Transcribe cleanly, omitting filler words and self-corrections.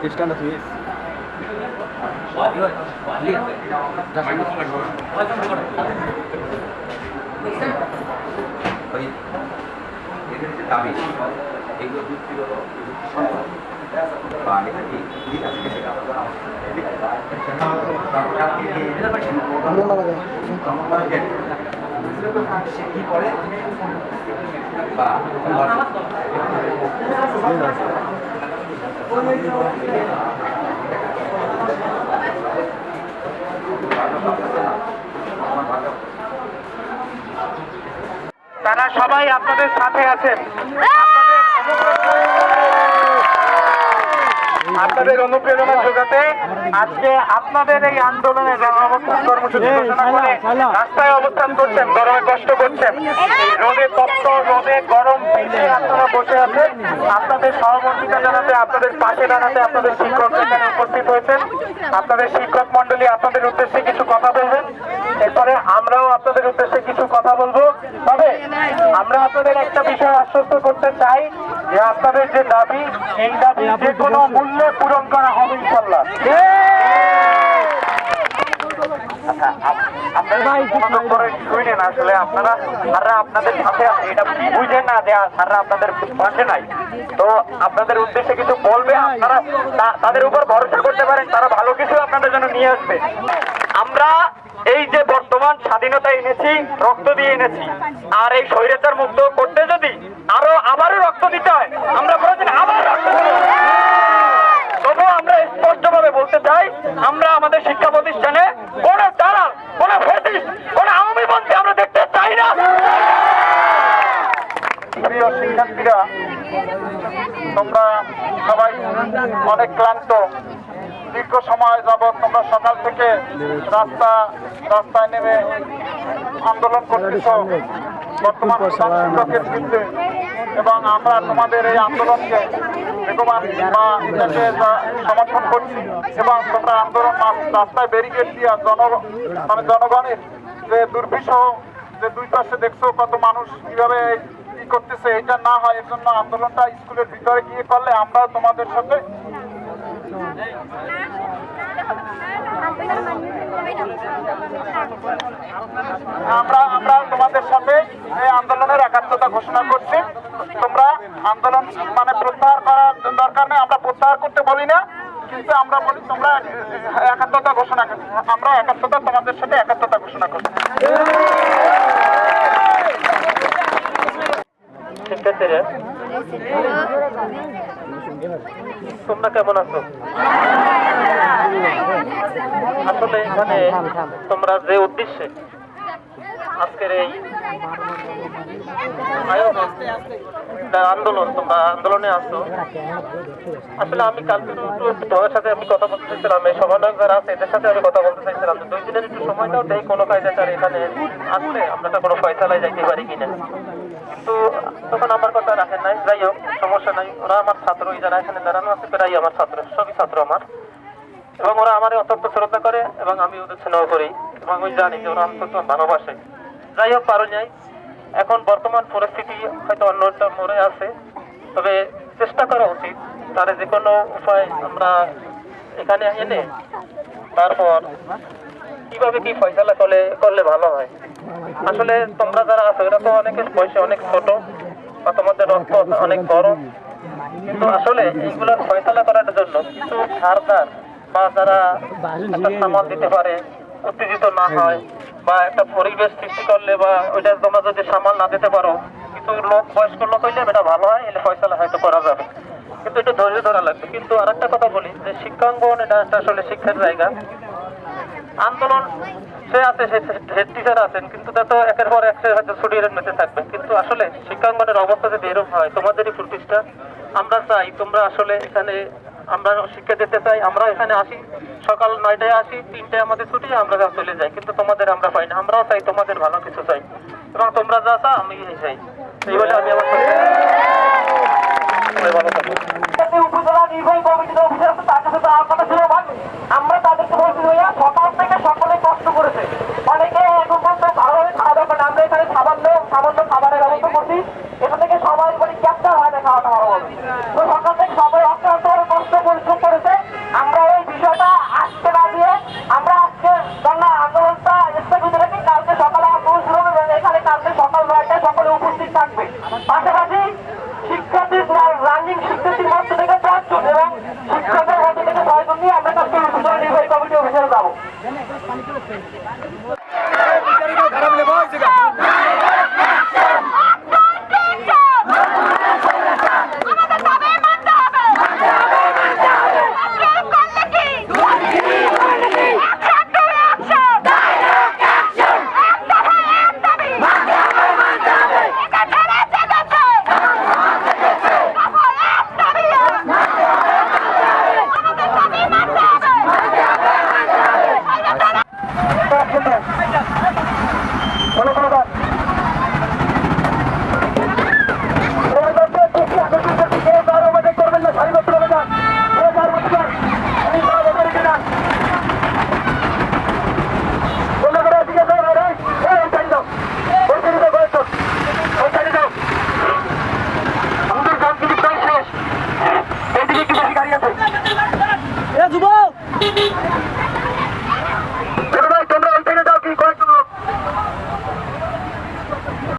Stand up, please. তারা সবাই আপনাদের সাথে আছেন, আপনাদের অনুপ্রেরণা যোগাতে আজকে আপনাদের এই আন্দোলনে অবস্থান কর্মসূচি ঘোষণা করে রাস্তায় অবস্থান করছেন, গরমে কষ্ট করছেন, এই রোদে তপ্ত, রোদে গরম পিছিয়ে আপনারা বসে আছেন। আপনাদের সহমর্মিতা জানাতে, আপনাদের পাশে দাঁড়াতে আপনাদের শিক্ষক এখানে উপস্থিত হয়েছেন। আপনাদের শিক্ষক মন্ডলী আপনাদের উদ্দেশ্যে কিছু কথা বলবেন, এরপরে আমরাও আপনাদের উদ্দেশ্যে কিছু কথা বলবো। তবে আমরা আপনাদের একটা বিষয় আশ্বস্ত করতে চাই যে আপনাদের যে দাবি, এই দাবি যে কোনো মূল্যে পূরণ করা হবে ইনশাল্লাহ। শুনেন, আসলে আপনারা স্যাররা আপনাদের সাথে এটা বুঝেন না যে স্যাররা আপনাদের পাশে নাই, তো আপনাদের উদ্দেশ্যে কিছু বলবে, আপনারা তাদের উপর ভরসা করতে পারেন, তারা ভালো কিছু আপনাদের জন্য নিয়ে আসবে। আমরা এই যে বর্তমান স্বাধীনতা এনেছি, রক্ত দিয়ে এনেছি, আর এই স্বৈরাচার মুক্ত করতে যদি আবারও রক্ত দিতে হয়, আমরা বলেছেন আবার রক্ত দেব। তবুও আমরা স্পষ্টভাবে বলতে চাই, আমরা আমাদের শিক্ষা প্রতিষ্ঠানে কোন দালাল, কোন ফ্যাসিস্ট, কোন আওয়ামী পন্থী আমরা দেখতে চাই না। প্রিয় শিক্ষার্থীরা, তোমরা সবাই অনেক ক্লান্ত, দীর্ঘ সময় যাবৎ তোমরা সকাল থেকে রাস্তায় নেমে আন্দোলন করতেছ বর্তমান শিক্ষকের বিরুদ্ধে, এবং আমরা তোমাদের এই আন্দোলনকে সমর্থন করছি। এবং তোমরা আন্দোলন রাস্তায় ব্যারিকেড দিয়া জনগণের যে দুর্বিষহ, যে দুই পাশে দেখছো কত মানুষ কিভাবে কি করতেছে, এটা না হয় এর জন্য আন্দোলনটা স্কুলের ভিতরে গিয়ে করলে আমরা তোমাদের সাথে আমরা তোমাদের সাথে এই আন্দোলনের একাত্মতা ঘোষণা করছি। তোমরা আন্দোলন মানে প্রত্যাহার করার দরকার নেই, আমরা প্রত্যাহার করতে বলি না, কিন্তু আমরা বলি তোমরা একাত্মতা ঘোষণা করছি। আমরা তোমাদের সাথে একাত্মতা ঘোষণা করছি। শিক্ষার্থীরা, তোমরা কেমন আছো? আসলে এখানে তোমরা যে উদ্দেশ্যে আজকের এই আন্দোলন, তোমরা আন্দোলনে আসছো, আসলে আমি কালকে তোমার সাথে আমি কথা বলতে চাইছিলাম, এই সমন্বয়ক যারা আছে এদের সাথে আমি কথা বলতে চাইছিলাম, 2 দিনের একটু সময় দাও, দেই কোনো কায়দাচার এখানে আসলে আমরা তো কোনো ফয়সালায় যাইতে পারি কিনা। কিন্তু তখন আমার কথা রাখেন নাই। যাই হোক, সমস্যা নাই, ওরা আমার ছাত্র, যারা এখানে দাঁড়ানো আছে প্রায় আমার ছাত্র, সবই ছাত্র আমার, এবং ওরা আমার অত্যন্ত শ্রদ্ধা করে এবং আমি ওদের স্নেহ করি, এবং আমি জানি যে ওরা অন্তত ভালোবাসে। যাই হোক, পারো যাই, এখন বর্তমান পরিস্থিতি হয়তো অন্যটা মরে আছে, তবে চেষ্টা করা উচিত তার যে কোনো উপায় আমরা এখানে এনে তারপর কিভাবে কি ফয়সালা করলে ভালো হয়। আসলে তোমরা যারা আছো এরা তো অনেকের বয়সে অনেক ছোট বা তোমাদের রক্ত অনেক বড়, কিন্তু আসলে এইগুলোর ফয়সালা করার জন্য কিছু ধারদার বা যারা একটা সামাল দিতে পারে, উত্তেজিত না হয়, বা একটা পরিবেশ সৃষ্টি করলে বা ওইটা তোমরা যদি সামাল না দিতে পারো, কিছু লোক বয়স্ক লোক হইলে এটা ভালো হয়, এলে ফয়সালা হয়তো করা যাবে, কিন্তু এটা ধৈর্য ধরা লাগবে। কিন্তু আর একটা কথা বলি যে শিক্ষাঙ্গন এটা একটা আসলে শিক্ষার জায়গা। আন্দোলন সে আছে, হেড টিচার আছেন, কিন্তু তা তো একের পর এক হয়তো ছুটির মেতে থাকবে, কিন্তু আসলে শিক্ষাঙ্গনের অবস্থা যদি এরকম হয়, তোমাদেরই প্রতিষ্ঠা, আমরা চাই তোমরা আসলে এখানে, আমরা শিক্ষা দিতে চাই, আমরা এখানে আসি সকাল 9টায় আসি, 3টায় আমাদের ছুটি, আমরা চলে যাই, কিন্তু তোমাদের আমরা পাই না। আমরাও চাই তোমাদের ভালো কিছু চাই, এবং তোমরা যা চাও আমি চাই, এই বলে আমি আমার ভালো থাকবো। উপজেলা নির্বাহী কমিটির অফিসার আছে, তার কাছে আপনারা ছিল, আমরা তাদেরকে বলছি ভাইয়া সকাল থেকে সকলে কষ্ট করেছে, অনেকে এখন পর্যন্ত ভালোভাবে খাওয়া দাওয়া সামান্য খাবারের ব্যবস্থা করছি, এটা থেকে সবাই মানে ক্যাপ্চার হয় না খাওয়াটা হবে। তো সকাল থেকে সবাই অক্লান্ত কষ্ট পরিশ্রম করেছে। আমরা এই বিষয়টা আসতে না দিয়ে আমরা আজকে ধর্ণা আন্দোলনটা স্থগিত রেখে কালকে সকালে আন্দোলন শুরু হবে। এখানে কালকে সকাল 9টায় সকলে উপস্থিত থাকবে।